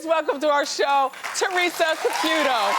Please welcome to our show, Theresa Caputo.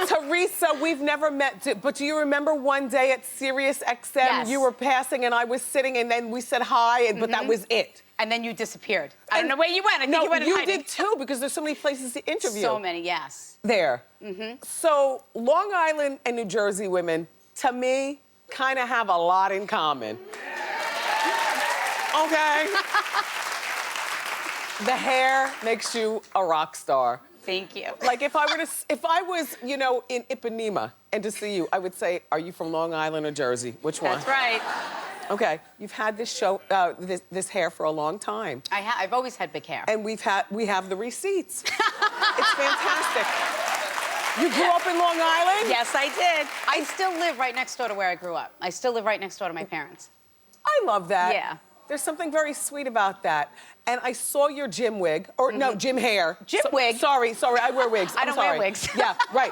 Theresa, we've never met, but do you remember one day at Sirius XM, Yes. you were passing and I was sitting and then we said hi, but that was it. And then you disappeared. I don't know where you went. I think No, you went in you hiding. did too, because there's so many places to interview. So many, yes. There. So Long Island and New Jersey women, to me, kind of have a lot in common. Okay? The hair makes you a rock star. Thank you. Like if I was, you know, in Ipanema and to see you, I would say, are you from Long Island or Jersey? Which one? That's right. Okay, you've had this show, this hair for a long time. I've always had big hair. And we have the receipts. It's fantastic. You grew up in Long Island? Yes, I did. I still live right next door to where I grew up. I still live right next door to my parents. I love that. Yeah. There's something very sweet about that. And I saw your gym wig, or no, gym hair. Wig. Sorry, I wear wigs. I don't wear wigs. Yeah, right.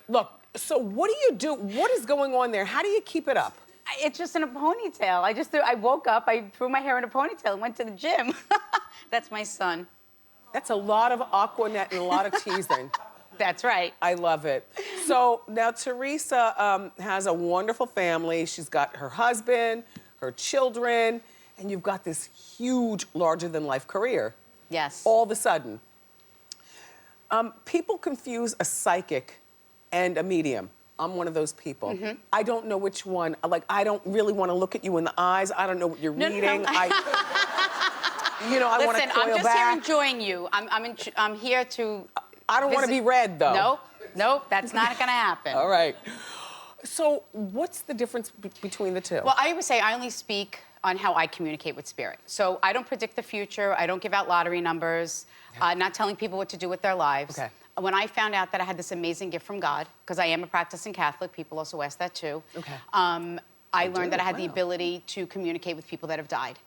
Look, so what do you do? What is going on there? How do you keep it up? It's just in a ponytail. I woke up, I threw my hair in a ponytail and went to the gym. That's my son. That's a lot of Aquanet and a lot of teasing. That's right. I love it. So now Theresa has a wonderful family. She's got her husband, her children, and you've got this huge, larger-than-life career. Yes. All of a sudden. People confuse a psychic and a medium. I'm one of those people. I don't know which one. Like, I don't really want to look at you in the eyes. I don't know what you're reading. No. I want to Listen, coil I'm just back. here enjoying you. I'm here to. I don't want to be read, though. Nope, that's not gonna happen. All right. So what's the difference between the two? Well, I always say I only speak on how I communicate with spirit. So I don't predict the future. I don't give out lottery numbers. Not telling people what to do with their lives. Okay. When I found out that I had this amazing gift from God, because I am a practicing Catholic, people also ask that too. Okay. I learned that I had the ability to communicate with people that have died.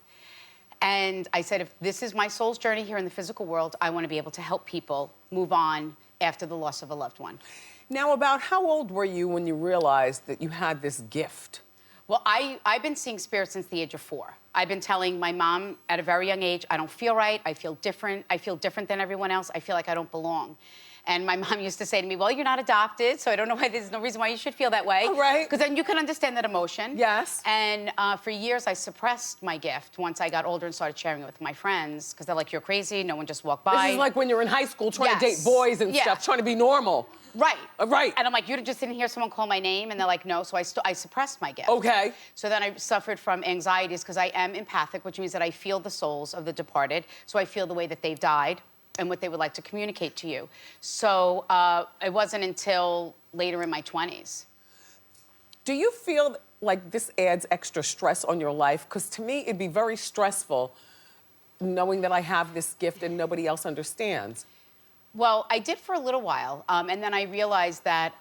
And I said, if this is my soul's journey here in the physical world, I want to be able to help people move on after the loss of a loved one. Now, about how old were you when you realized that you had this gift? Well, I've been seeing spirits since the age of 4. I've been telling my mom at a very young age, I don't feel right, I feel different than everyone else, I feel like I don't belong. And my mom used to say to me, well, you're not adopted, so I don't know why, there's no reason why you should feel that way. Right. Because then you can understand that emotion. Yes. And for years, I suppressed my gift once I got older and started sharing it with my friends, because they're like, you're crazy, no one just walked by. This is like when you're in high school trying to Yes. date boys and Yeah. stuff, trying to be normal. Right. Right. And I'm like, you just didn't hear someone call my name? And they're like, no, so I suppressed my gift. Okay. So then I suffered from anxieties because I am empathic, which means that I feel the souls of the departed. So I feel the way that they've died and what they would like to communicate to you. So it wasn't until later in my 20s. Do you feel like this adds extra stress on your life? Because to me, it'd be very stressful knowing that I have this gift and nobody else understands. Well, I did for a little while, and then I realized that,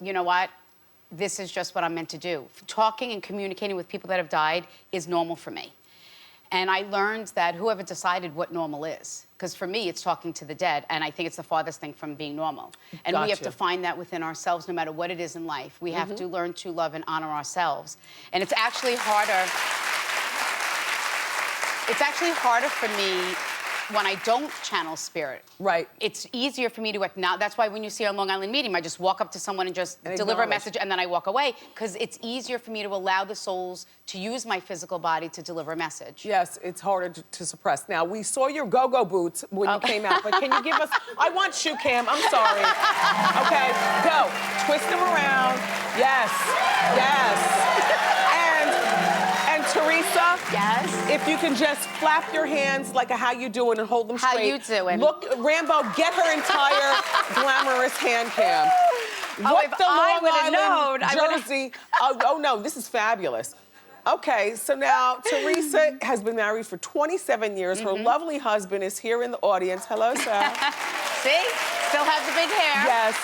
you know what? This is just what I'm meant to do. Talking and communicating with people that have died is normal for me. And I learned that whoever decided what normal is, because for me, it's talking to the dead, and I think it's the farthest thing from being normal. And we have to find that within ourselves, no matter what it is in life. We have to learn to love and honor ourselves. And it's actually harder. It's actually harder for me when I don't channel spirit. Right. It's easier for me to acknowledge. That's why when you see our Long Island medium, I just walk up to someone and just deliver a message, and then I walk away, because it's easier for me to allow the souls to use my physical body to deliver a message. Yes, it's harder to suppress. Now, we saw your go-go boots when you came out, but can you give us, I want shoe cam, I'm sorry. Okay, go, twist them around. Yes, yes. And Theresa, Yes? if you can just flap your hands like a how you doing and hold them straight. How you doing? Look, Rambo, get her entire glamorous hand cam. What if the I Long would've Island, known, I would've- Jersey, oh no, this is fabulous. Okay, so now Theresa has been married for 27 years. Her lovely husband is here in the audience. Hello, sir. See? Still has the big hair. Yes.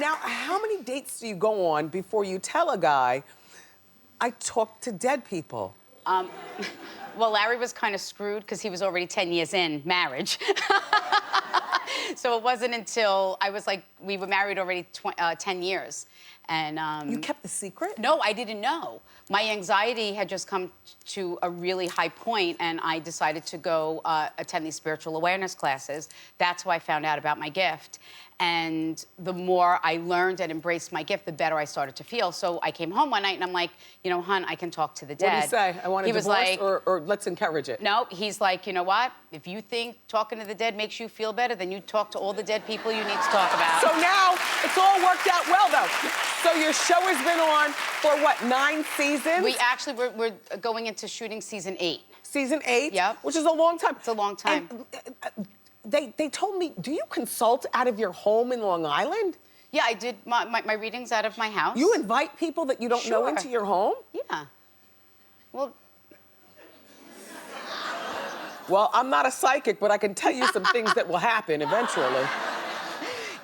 Now, how many dates do you go on before you tell a guy, I talk to dead people. Well, Larry was kind of screwed because he was already 10 years in marriage. So it wasn't until I was like, we were married already 10 years. And You kept the secret? no, I didn't know. My anxiety had just come to a really high point, and I decided to go attend these spiritual awareness classes. That's how I found out about my gift. And the more I learned and embraced my gift, the better I started to feel. So I came home one night and I'm like, you know, hon, I can talk to the dead. What did he say? I want a He divorce, was like, or let's encourage it? no, he's like, you know what? If you think talking to the dead makes you feel better, then you talk to all the dead people you need to talk about. So now, it's all worked out well, though. So your show has been on for, what, 9 seasons? We actually, we're going into shooting season 8. Season 8? Yep. Which is a long time. It's a long time. And, they told me, do you consult out of your home in Long Island? Yeah, I did my readings out of my house. You invite people that you don't know Sure. into your home? Yeah. Well, Well, I'm not a psychic, but I can tell you some things that will happen eventually.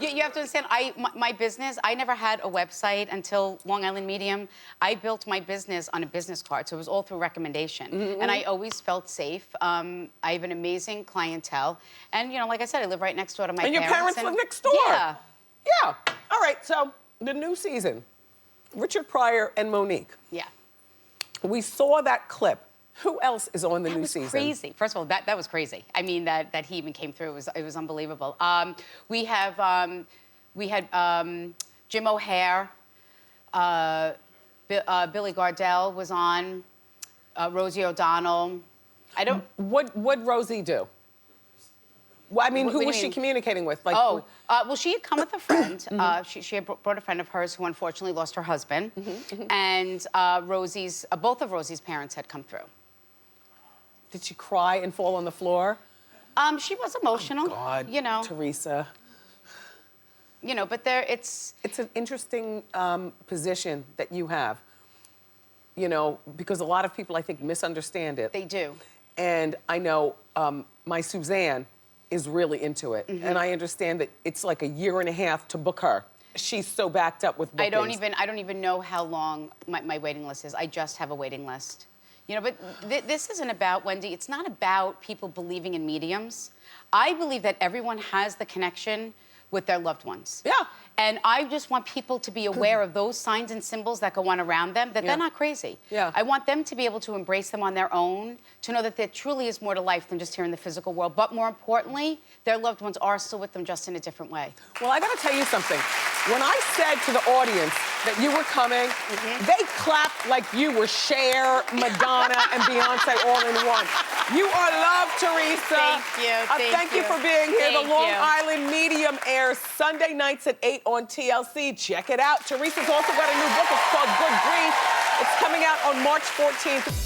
you have to understand, my business, I never had a website until Long Island Medium. I built my business on a business card, so it was all through recommendation. Mm-hmm. And I always felt safe. I have an amazing clientele. And, you know, like I said, I live right next door to my And your parents live next door? Yeah. Yeah. All right, so the new season, Richard Pryor and Monique. Yeah. We saw that clip. Who else is on the new season? That was crazy. First of all, that was crazy. I mean, that he even came through. It was unbelievable. We had Jim O'Hare, Billy Gardell was on, Rosie O'Donnell. I don't. What'd Rosie do? Well, I mean, What who do you was she mean? communicating with? Like, Well, she had come with a friend. She had brought a friend of hers who unfortunately lost her husband. And both of Rosie's parents had come through. did she cry and fall on the floor? She was emotional. Oh, God, you know. Theresa. You know, but it's an interesting position that you have. You know, because a lot of people, I think, misunderstand it. they do. And I know my Suzanne is really into it. And I understand that it's like a year and a half to book her. She's so backed up with bookings. I don't even know how long my waiting list is. I just have a waiting list. You know, but this isn't about, Wendy, it's not about people believing in mediums. I believe that everyone has the connection with their loved ones. Yeah. And I just want people to be aware of those signs and symbols that go on around them, that Yeah. they're not crazy. Yeah. I want them to be able to embrace them on their own, to know that there truly is more to life than just here in the physical world. But more importantly, their loved ones are still with them, just in a different way. Well, I gotta tell you something. When I said to the audience that you were coming, they clapped like you were Cher, Madonna, and Beyonce all in one. You are loved, Theresa. Thank you, Thank you for being here. Thank The Long you. Island Medium airs Sunday nights at 8 on TLC. Check it out. Teresa's also got a new book. It's called Good Grief. It's coming out on March 14th.